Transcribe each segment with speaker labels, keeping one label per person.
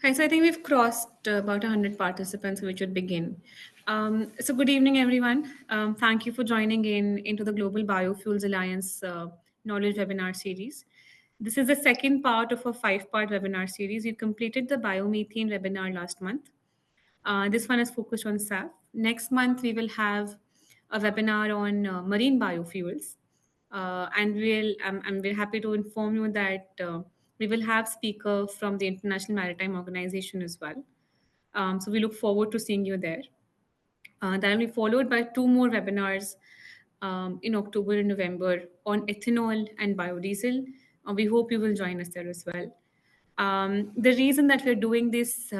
Speaker 1: Hi, so I think we've crossed about 100 participants, so we should begin. So good evening, everyone. Thank you for joining in into the Global Biofuels Alliance Knowledge Webinar Series. This is the second part of a five-part webinar series. We completed the biomethane webinar last month. This one is focused on SAF. Next month, we will have a webinar on marine biofuels. And we're happy to inform you that we will have speaker from the International Maritime Organization as well. So we look forward to seeing you there. That will be followed by two more webinars in October and November on ethanol and biodiesel. We hope you will join us there as well. The reason that we're doing this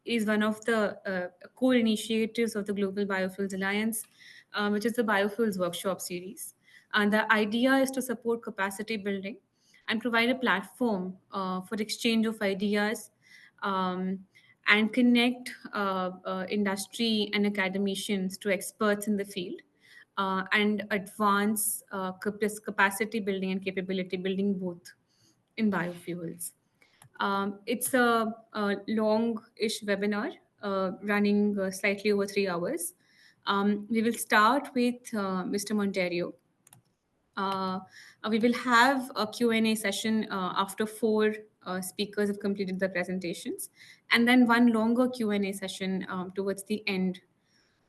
Speaker 1: is one of the core initiatives of the Global Biofuels Alliance, which is the Biofuels Workshop Series. And the idea is to support capacity building and provide a platform for exchange of ideas um, and connect industry and academicians to experts in the field and advance capacity building and capability building both in biofuels. It's a long-ish webinar running slightly over 3 hours. We will start with Mr. Monteiro. Uh, we will have a Q&A session after four speakers have completed the presentations, and then one longer Q&A session towards the end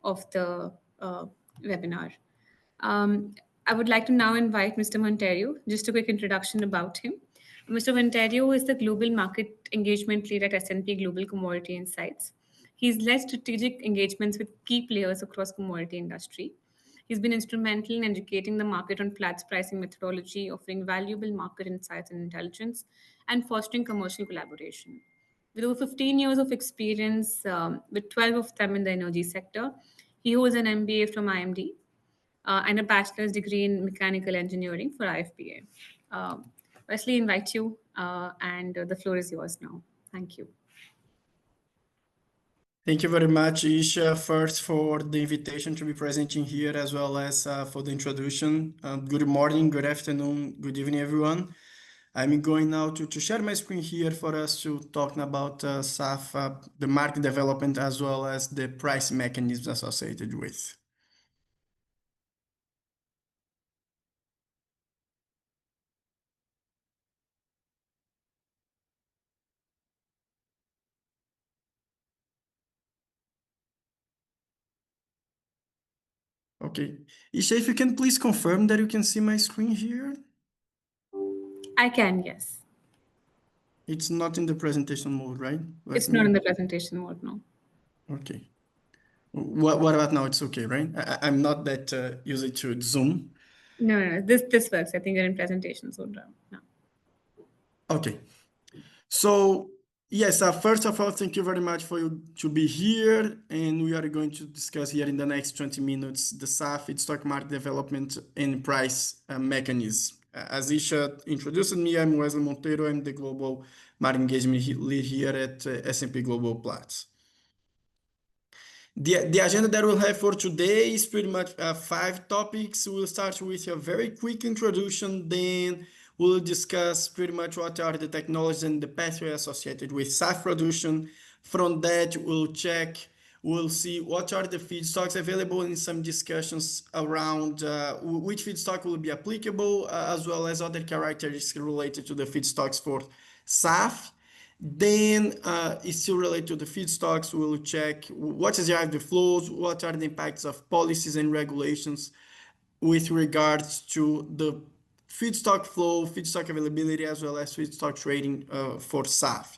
Speaker 1: of the webinar. Um, I would like to now invite Mr. Monteiro. Just a quick introduction about him. Mr. Monteiro is the Global Market Engagement Lead at S&P Global Commodity Insights. He's led strategic engagements with key players across commodity industry. He's been instrumental in educating the market on Platts pricing methodology, offering valuable market insights and intelligence, and fostering commercial collaboration. With over 15 years of experience, with 12 of them in the energy sector, he holds an MBA from IMD and a bachelor's degree in mechanical engineering for IFBA. Wesley, invite you, and the floor is yours now. Thank you.
Speaker 2: Thank you very much, Isha, first for the invitation to be presenting here, as well as for the introduction. Good morning, good afternoon, good evening, everyone. I'm going now to share my screen here for us to talk about SAF, the market development, as well as the price mechanisms associated with. Okay, Isha, if you can please confirm that you can see my screen here.
Speaker 1: I can, yes.
Speaker 2: It's not in the presentation mode, right?
Speaker 1: It's not in the presentation mode, no.
Speaker 2: Okay. What about now? It's okay, right? I'm not that used to Zoom.
Speaker 1: No. This works. I think you're in presentation mode now.
Speaker 2: Okay. So yes, first of all, thank you very much for you to be here, and we are going to discuss here in the next 20 minutes the SAF, feedstock market development and price mechanism. As Isha introduced me, I'm Wesley Monteiro. I'm the global market engagement lead here at S&P Global Platts. The agenda that we'll have for today is pretty much 5 topics. We'll start with a very quick introduction, then we'll discuss pretty much what are the technologies and the pathway associated with SAF production. From that, we'll see what are the feedstocks available and some discussions around which feedstock will be applicable, as well as other characteristics related to the feedstocks for SAF. Then it's still related to the feedstocks. We'll check what is the flows, what are the impacts of policies and regulations with regards to the feedstock flow, feedstock availability, as well as feedstock trading for SAF.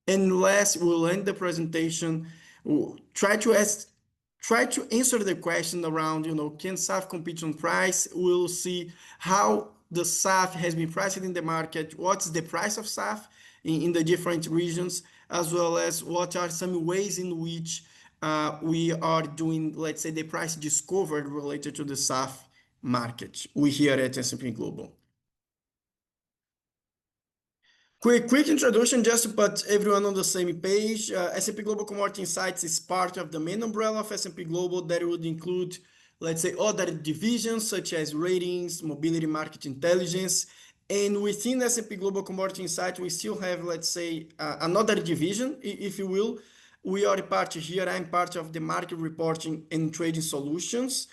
Speaker 2: And last, we'll end the presentation. We'll try to answer the question around, can SAF compete on price? We'll see how the SAF has been priced in the market, what's the price of SAF in the different regions, as well as what are some ways in which we are doing, let's say, the price discovered related to the SAF market. We here at S&P Global. Quick introduction, just to put everyone on the same page. S&P Global Commodity Insights is part of the main umbrella of S&P Global that would include, let's say, other divisions such as ratings, mobility, market intelligence. And within S&P Global Commodity Insight, we still have, let's say, another division, if you will. We are part here. I'm part of the market reporting and trading solutions.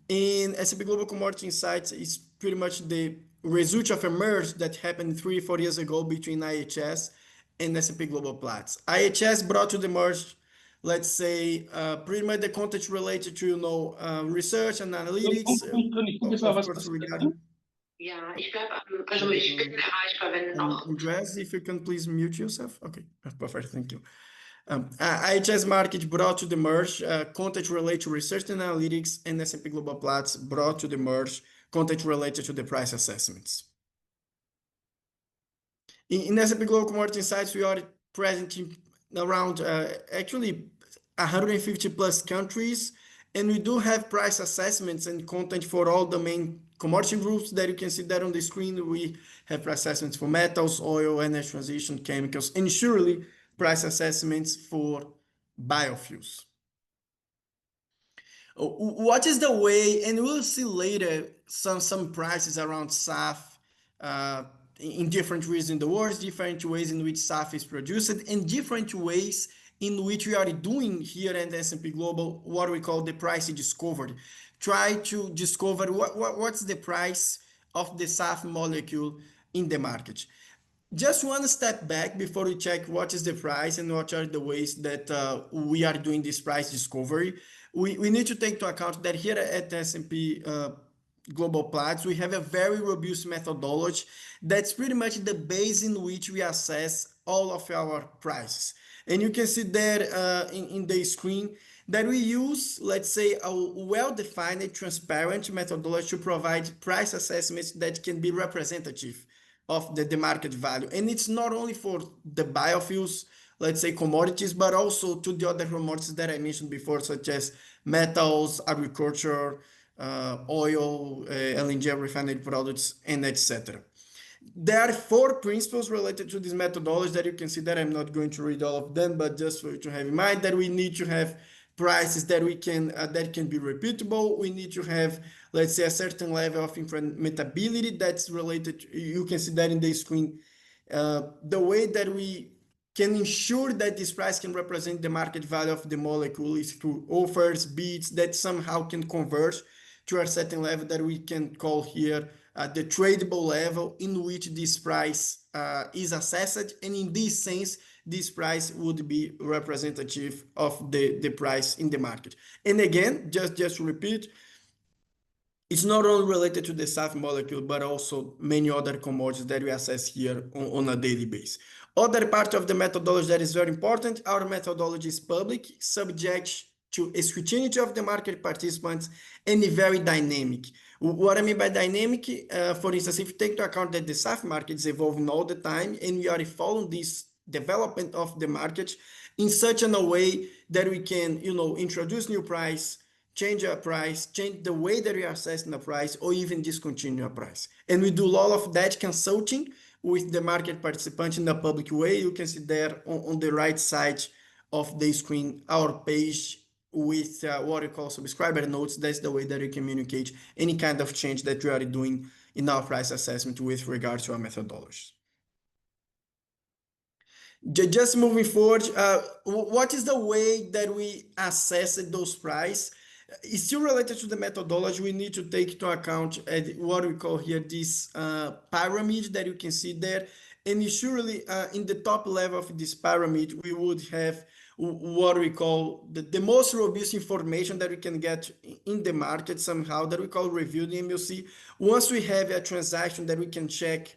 Speaker 2: And S&P Global Commodity Insights is pretty much the result of a merge that happened 3 or 4 years ago between IHS and S&P Global Platts. IHS brought to the merge, let's say, pretty much the content related to, research and analytics, of course, regarding.
Speaker 3: Ja, ich bleibe also ich bin erreichbar, wenn auch.
Speaker 2: Andreas, if you can please mute yourself. Okay, perfect. Thank you. IHS Market brought to the merge content related to research and analytics, and S&P Global Platts brought to the merge content related to the price assessments. In S&P Global Commodity Insights, we are present in around actually 150 plus countries, and we do have price assessments and content for all the main commodity groups that you can see there on the screen. We have price assessments for metals, oil, energy transition, chemicals, and surely price assessments for biofuels. What is the way, and we'll see later some prices around SAF in different regions in the world, different ways in which SAF is produced, and different ways in which we are doing here at S&P Global what we call the price discovery. Try to discover what's the price of the SAF molecule in the market. Just one step back before we check what is the price and what are the ways that we are doing this price discovery. We need to take into account that here at S&P Global Platts, we have a very robust methodology that's pretty much the base in which we assess all of our prices. And you can see there in the screen that we use, let's say, a well-defined, transparent methodology to provide price assessments that can be representative of the market value. And it's not only for the biofuels, let's say commodities, but also to the other commodities that I mentioned before, such as metals, agriculture, oil, LNG, refined products, and etc. There are 4 principles related to this methodology that you can see that I'm not going to read all of them, but just for you to have in mind that we need to have prices that we can that can be repeatable. We need to have, let's say, a certain level of implementability that's related to, you can see that in the screen, the way that we can ensure that this price can represent the market value of the molecule is through offers, bids that somehow can converge to a certain level that we can call here the tradable level in which this price is assessed. And in this sense, this price would be representative of the price in the market. And again, just to repeat, it's not only related to the SAF molecule, but also many other commodities that we assess here on a daily basis. Other part of the methodology that is very important, our methodology is public, subject to scrutiny of the market participants, and very dynamic. What I mean by dynamic, for instance, if you take into account that the SAF market is evolving all the time, and we are following this development of the market in such a way that we can, introduce new price, change our price, change the way that we are assessing the price, or even discontinue a price. And we do all of that consulting with the market participants in a public way. You can see there on the right side of the screen, our page with what we call subscriber notes. That's the way that we communicate any kind of change that we are doing in our price assessment with regards to our methodologies. Just moving forward, what is the way that we assess those prices? It's still related to the methodology. We need to take into account what we call here this pyramid that you can see there. And surely in the top level of this pyramid, we would have what we call the most robust information that we can get in the market somehow, that we call reviewed MLC. Once we have a transaction that we can check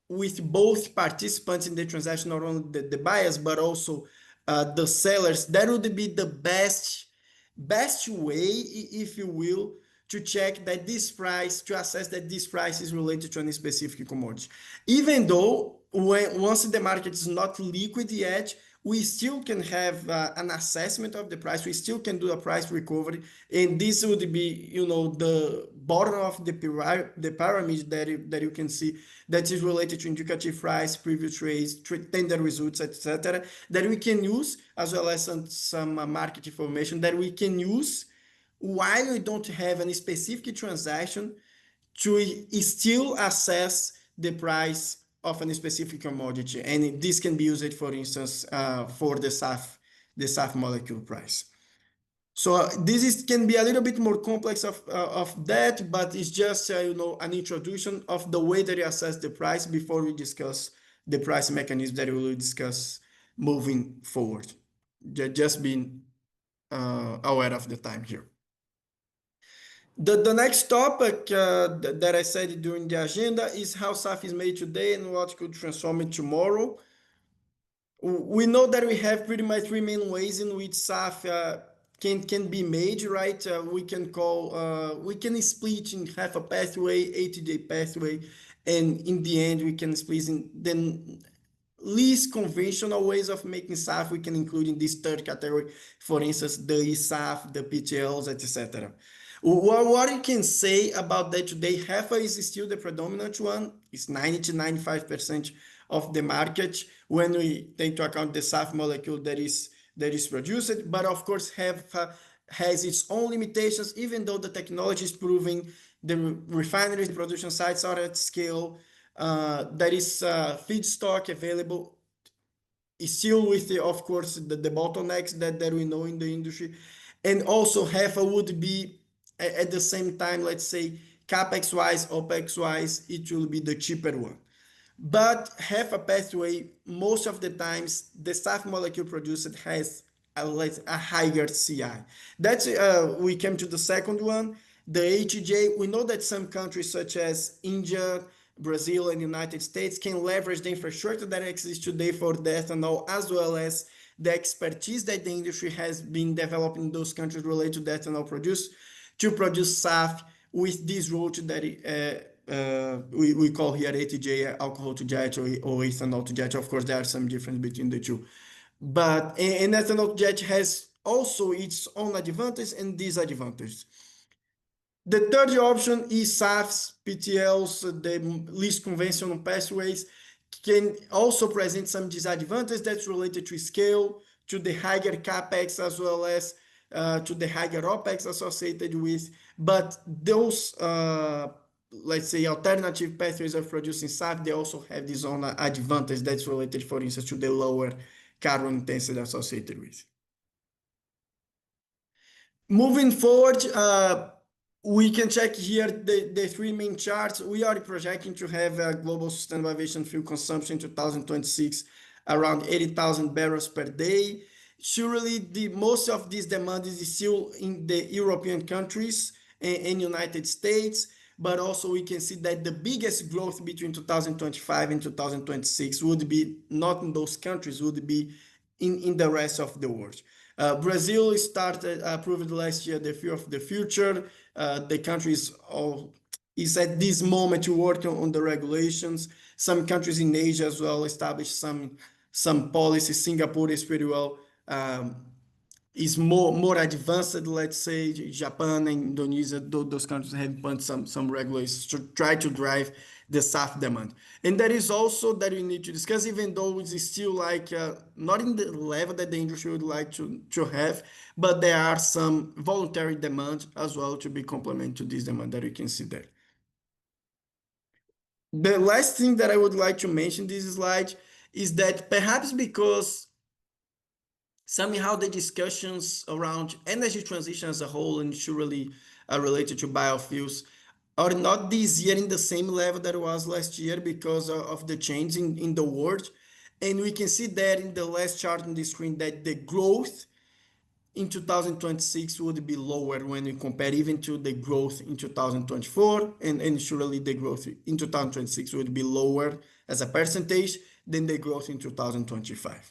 Speaker 2: with both participants in the transaction, not only the buyers, but also the sellers, that would be the best way, if you will, to check that this price, to assess that this price is related to any specific commodity. Even though once the market is not liquid yet, we still can have an assessment of the price. We still can do a price recovery, and this would be, the bottom of the pyramid that you can see that is related to indicative price, previous trades, tender results, etc. That we can use, as well as some market information that we can use while we don't have any specific transaction to still assess the price of a specific commodity, and this can be used, for instance, for the SAF molecule price. So this can be a little bit more complex of that, but it's just an introduction of the way that you assess the price before we discuss the price mechanism that we will discuss moving forward. Just being aware of the time here. The next topic that I said during the agenda is how SAF is made today and what could transform it tomorrow. We know that we have pretty much three main ways in which SAF can be made, right? We can split in half a pathway, ATJ pathway, and in the end we can split in the least conventional ways of making SAF. We can include in this third category, for instance, the eSAF, the PTLs, etc. What you can say about that today, HEFA is still the predominant one. It's 90 to 95% of the market when we take into account the SAF molecule that is produced. But of course, HEFA has its own limitations, even though the technology is proving, the refineries, production sites are at scale. There is feedstock available, still with of course the bottlenecks that we know in the industry, and also HEFA would be at the same time, let's say capex wise, opex wise, it will be the cheaper one. But HEFA pathway, most of the times the SAF molecule produced has a higher CI. That's we came to the second one, the HJ. We know that some countries such as India, Brazil, and United States can leverage the infrastructure that exists today for the ethanol, as well as the expertise that the industry has been developing in those countries related to the ethanol produced to produce SAF with this route that we call here ATJ, alcohol to jet, or ethanol to jet. Of course, there are some difference between the two. But an ethanol to jet has also its own advantages and disadvantages. The third option is SAFs, PTLs, the least conventional pathways, can also present some disadvantages that's related to scale, to the higher capex, as well as to the higher opex associated with. But those, let's say, alternative pathways of producing SAF, they also have this own advantage that's related, for instance, to the lower carbon intensity associated with. Moving forward, we can check here the three main charts. We are projecting to have a global sustainable aviation fuel consumption in 2026 around 80,000 barrels per day. Surely the most of this demand is still in the European countries and United States, but also we can see that the biggest growth between 2025 and 2026 would be not in those countries, would be in the rest of the world. Brazil started approved last year the Fuel of the Future. The country is at this moment working on the regulations. Some countries in Asia as well established some policies. Singapore is pretty well is more advanced, let's say. Japan and Indonesia, those countries have put some regulations to try to drive the SAF demand. And that is also that we need to discuss, even though it's still like not in the level that the industry would like to have, but there are some voluntary demand as well to be complemented to this demand that we can see there. The last thing that I would like to mention this slide is that perhaps because somehow the discussions around energy transition as a whole, and surely related to biofuels, are not this year in the same level that it was last year because of the change in the world. And we can see that in the last chart on the screen that the growth in 2026 would be lower when we compare even to the growth in 2024, and surely the growth in 2026 would be lower as a percentage than the growth in 2025.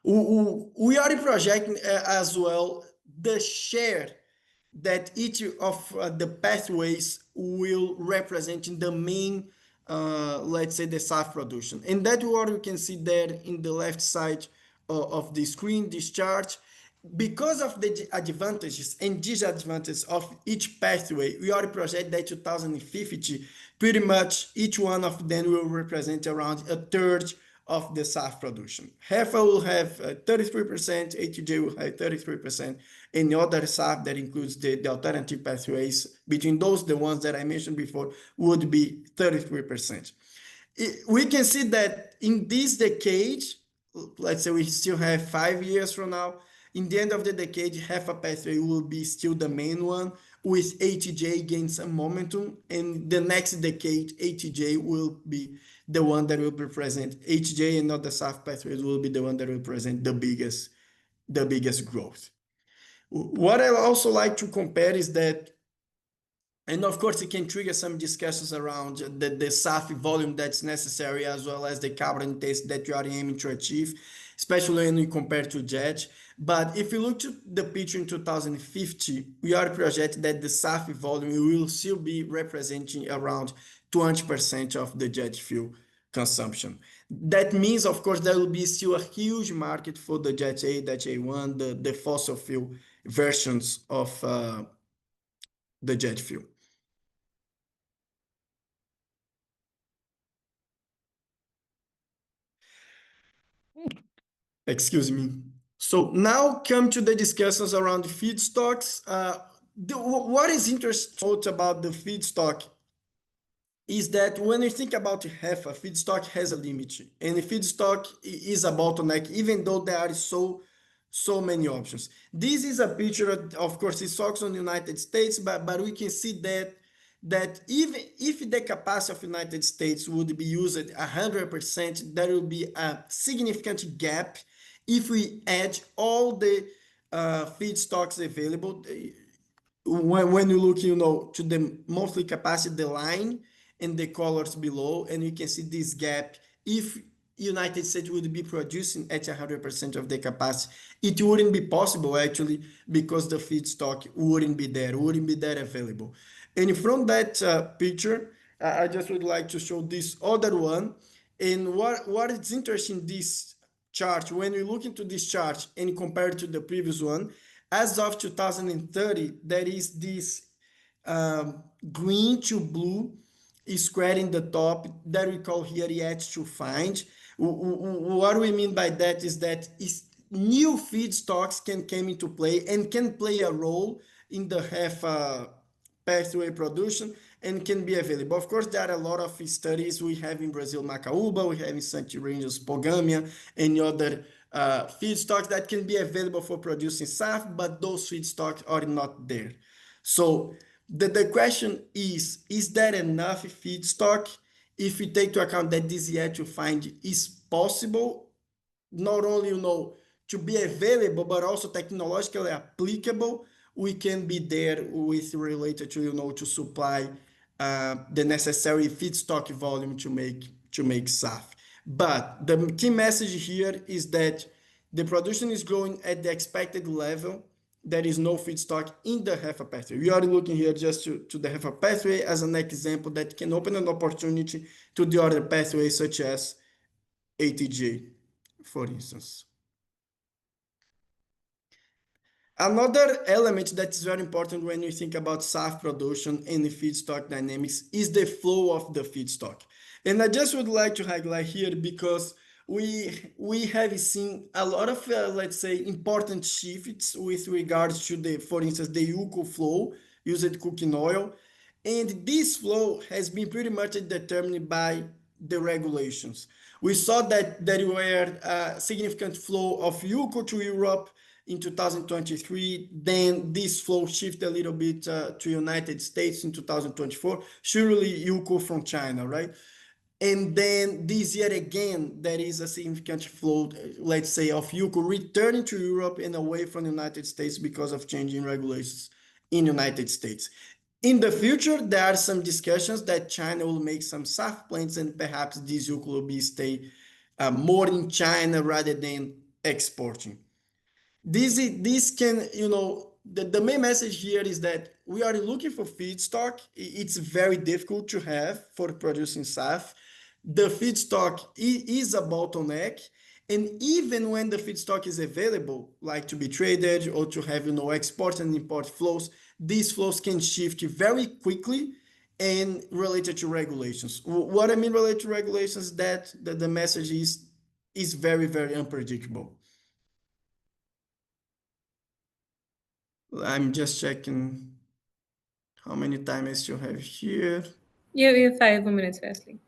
Speaker 2: We are projecting as well the share that each of the pathways will represent in the main, let's say, the SAF production. And that's what you can see there in the left side of the screen, this chart. Because of the advantages and disadvantages of each pathway, we are projecting that 2050, pretty much each one of them will represent around a third of the SAF production. HEFA will have 33%, ATJ will have 33%, and the other SAF that includes the alternative pathways, between those, the ones that I mentioned before, would be 33%. We can see that in this decade, let's say we still have 5 years from now, in the end of the decade, HEFA pathway will be still the main one, with ATJ gain some momentum, and the next decade, ATJ will be the one that will represent ATJ, and not the SAF pathways will be the one that will present the biggest growth. What I also like to compare is that, and of course, it can trigger some discussions around the SAF volume that's necessary, as well as the carbon intensity that you are aiming to achieve, especially when we compare to jet. But if you look to the picture in 2050, we are projecting that the SAF volume will still be representing around 20% of the jet fuel consumption. That means, of course, there will be still a huge market for the Jet A, Jet A1, the fossil fuel versions of the jet fuel. Excuse me. So now come to the discussions around feedstocks. What is interesting about the feedstock is that when you think about HEFA, feedstock has a limit, and the feedstock is a bottleneck, even though there are so many options. This is a picture, of course, it's focused on the United States, but we can see that even if the capacity of the United States would be used 100%, there will be a significant gap if we add all the feedstocks available. When you look, to the monthly capacity, the line and the colors below, and you can see this gap. If United States would be producing at 100% of the capacity, it wouldn't be possible, actually, because the feedstock wouldn't be there available. And from that picture, I just would like to show this other one. And what is interesting in this chart, when we look into this chart and compare it to the previous one, as of 2030, there is this green to blue square in the top that we call here yet to find. What we mean by that is that new feedstocks can come into play and can play a role in the HEFA pathway production and can be available. Of course, there are a lot of studies. We have in Brazil Macaúba, we have in Santirinhos Pogamia, and other feedstocks that can be available for producing SAF, but those feedstocks are not there. So the question is there enough feedstock? If we take into account that this yet to find is possible, not only to be available, but also technologically applicable, we can be there with related to to supply the necessary feedstock volume to make SAF. But the key message here is that the production is growing at the expected level. There is no feedstock in the HEFA pathway. We are looking here just to the HEFA pathway as an example that can open an opportunity to the other pathways, such as ATJ, for instance. Another element that is very important when you think about SAF production and the feedstock dynamics is the flow of the feedstock. And I just would like to highlight here, because we have seen a lot of, let's say, important shifts with regards to for instance, the UCO flow, used cooking oil. And this flow has been pretty much determined by the regulations. We saw that there were a significant flow of UCO to Europe in 2023. Then this flow shifted a little bit to United States in 2024, surely UCO from China, right? And then this year again, there is a significant flow, let's say, of UCO returning to Europe and away from the United States because of changing regulations in the United States. In the future, there are some discussions that China will make some SAF plants, and perhaps this UCO will stay more in China rather than exporting. This can, the main message here is that we are looking for feedstock. It's very difficult to have for producing SAF. The feedstock is a bottleneck. And even when the feedstock is available, like to be traded or to have, export and import flows, these flows can shift very quickly and related to regulations. What I mean related to regulations is that the message is is very, very unpredictable. I'm just checking how many time I still have here.
Speaker 1: Yeah, we have 5 more minutes, Wesley.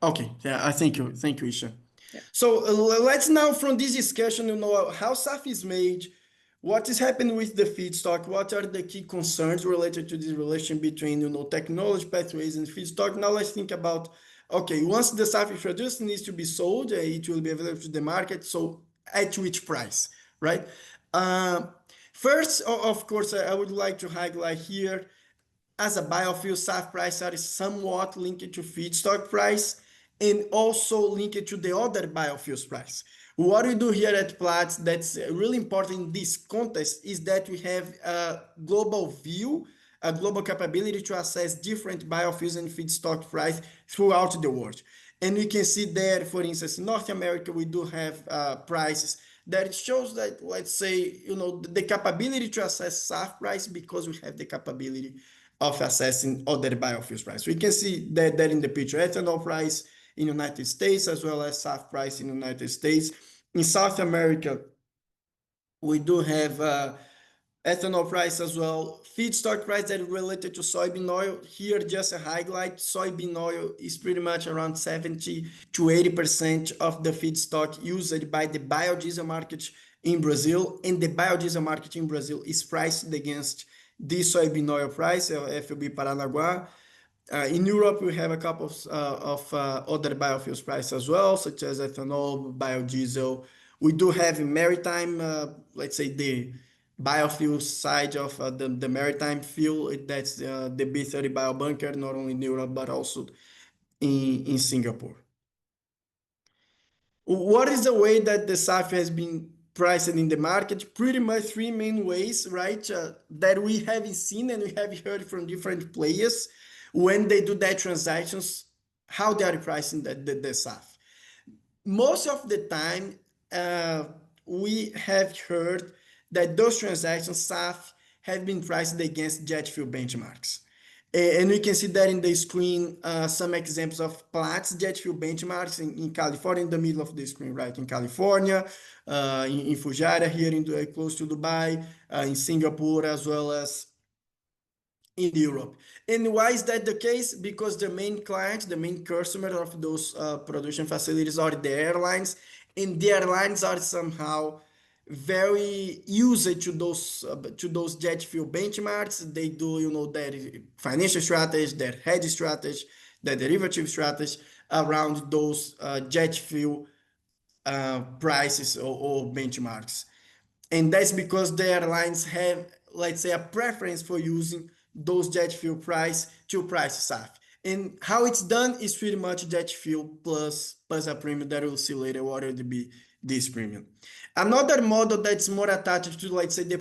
Speaker 2: Okay, yeah, I thank you, Isha.
Speaker 1: Yeah.
Speaker 2: So let's now from this discussion, how SAF is made, what is happening with the feedstock, what are the key concerns related to this relation between, technology pathways and feedstock. Now let's think about, okay, once the SAF is produced, it needs to be sold, it will be available to the market. So at which price, right? First, of course, I would like to highlight here, as a biofuel, SAF price are somewhat linked to feedstock price and also linked to the other biofuels price. What we do here at Platts that's really important in this context is that we have a global view, a global capability to assess different biofuels and feedstock price throughout the world. And we can see there, for instance, in North America, we do have prices that shows that, let's say, the capability to assess SAF price because we have the capability of assessing other biofuels price. We can see that in the picture, ethanol price in United States as well as SAF price in United States. In South America, we do have ethanol price as well, feedstock price that is related to soybean oil. Here, just a highlight, soybean oil is pretty much around 70 to 80% of the feedstock used by the biodiesel market in Brazil, and the biodiesel market in Brazil is priced against the soybean oil price, FOB Paranaguá. In Europe, we have a couple of other biofuels prices as well, such as ethanol, biodiesel. We do have in maritime, let's say the biofuel side of the maritime fuel, that's the B30 biobunker, not only in Europe, but also in Singapore. What is the way that the SAF has been priced in the market? Pretty much three main ways, right? That we have seen and we have heard from different players when they do their transactions, how they are pricing the SAF. Most of the time, we have heard that those transactions, SAF, have been priced against jet fuel benchmarks. And we can see that in the screen, some examples of Platts jet fuel benchmarks in California, in the middle of the screen, right? In California, in Fujairah here, close to Dubai, in Singapore, as well as in Europe. And why is that the case? Because the main client, the main customer of those production facilities are the airlines, and the airlines are somehow very used to those jet fuel benchmarks. They do, their financial strategy, their hedge strategy, their derivative strategy around those jet fuel prices or benchmarks. And that's because the airlines have, let's say, a preference for using those jet fuel price to price SAF. And how it's done is pretty much jet fuel plus a premium that we'll see later what would be this premium. Another model that's more attached to, let's say, the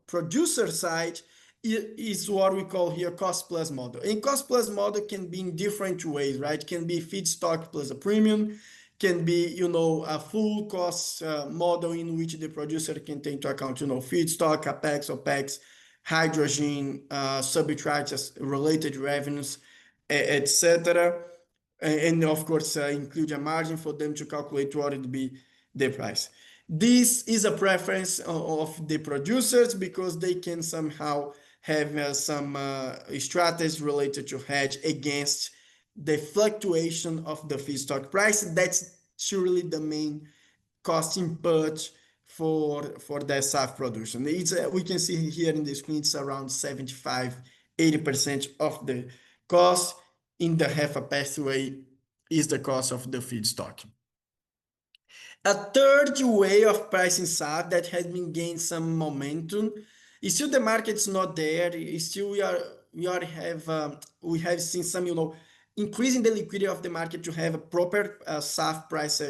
Speaker 2: producer side is what we call here cost plus model. And cost plus model can be in different ways, right? Can be feedstock plus a premium, can be, a full cost model in which the producer can take into account, feedstock, capex, opex, hydrogen, subtracts, related revenues, etc. And of course, include a margin for them to calculate what would be the price. This is a preference of the producers because they can somehow have some strategies related to hedge against the fluctuation of the feedstock price. That's surely the main cost input for the SAF production. We can see here in the screen, it's around 75-80% of the cost. In the HEFA pathway is the cost of the feedstock. A third way of pricing SAF that has been gained some momentum is still the market's not there. Still we have seen some increasing the liquidity of the market to have a proper SAF price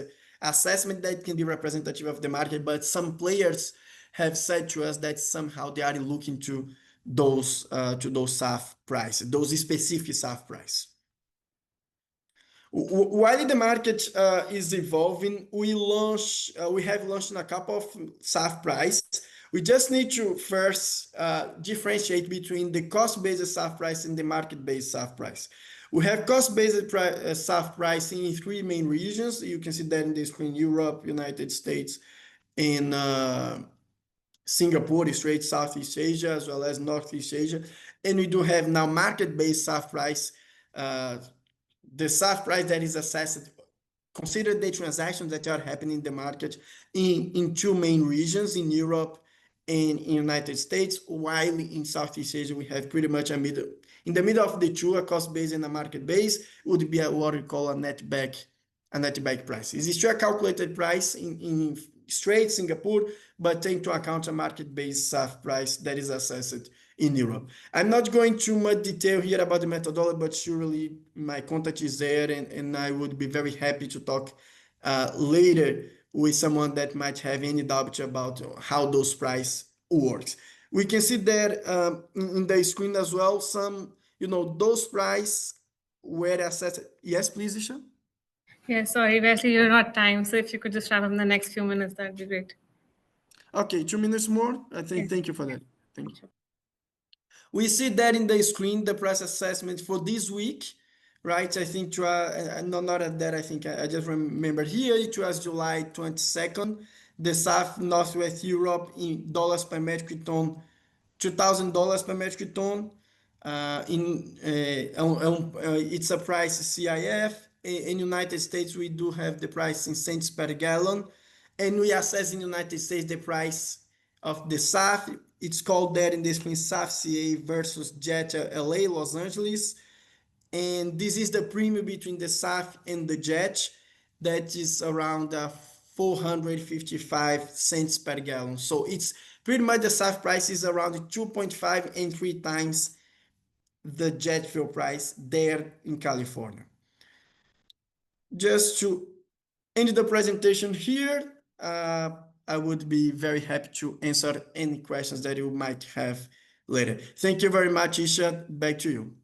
Speaker 2: assessment that can be representative of the market. But some players have said to us that somehow they are looking to those SAF prices, those specific SAF price. While the market is evolving, we have launched a couple of SAF price. We just need to first differentiate between the cost-based SAF price and the market-based SAF price. We have cost-based SAF pricing in three main regions. You can see that in the screen: Europe, United States, and Singapore, straight Southeast Asia, as well as Northeast Asia. And we do have now market-based SAF price. The SAF price that is assessed, consider the transactions that are happening in the market in two main regions, in Europe and in United States, while in Southeast Asia we have pretty much in the middle of the two, a cost base and a market base would be what we call a netback price. It's still a calculated price in straight Singapore, but take into account a market-based SAF price that is assessed in Europe. I'm not going too much detail here about the methodology, but surely my contact is there, and I would be very happy to talk later with someone that might have any doubt about how those price works. We can see there in the screen as well, some, those price were assessed. Yes, please, Isha.
Speaker 1: Yeah, sorry, Wesley, you're not time. So if you could just wrap up in the next few minutes, that'd be great.
Speaker 2: Okay, 2 minutes more. I think.
Speaker 1: Yeah.
Speaker 2: Thank you for that. Thank you. We see that in the screen, the price assessment for this week, right? I think not at that. I think I just remember here. It was July 22nd. The SAF Northwest Europe in dollars per metric ton, $2,000 per metric ton. It's a price CIF. In United States, we do have the price in cents per gallon, and we assess in United States the price of the SAF. It's called that in this screen SAF CA versus Jet LA Los Angeles, and this is the premium between the SAF and the Jet. That is around 455 cents per gallon. So it's pretty much the SAF price is around 2.5 and 3 times the jet fuel price there in California. Just to end the presentation here, I would be very happy to answer any questions that you might have later. Thank you very much, Isha. Back to you.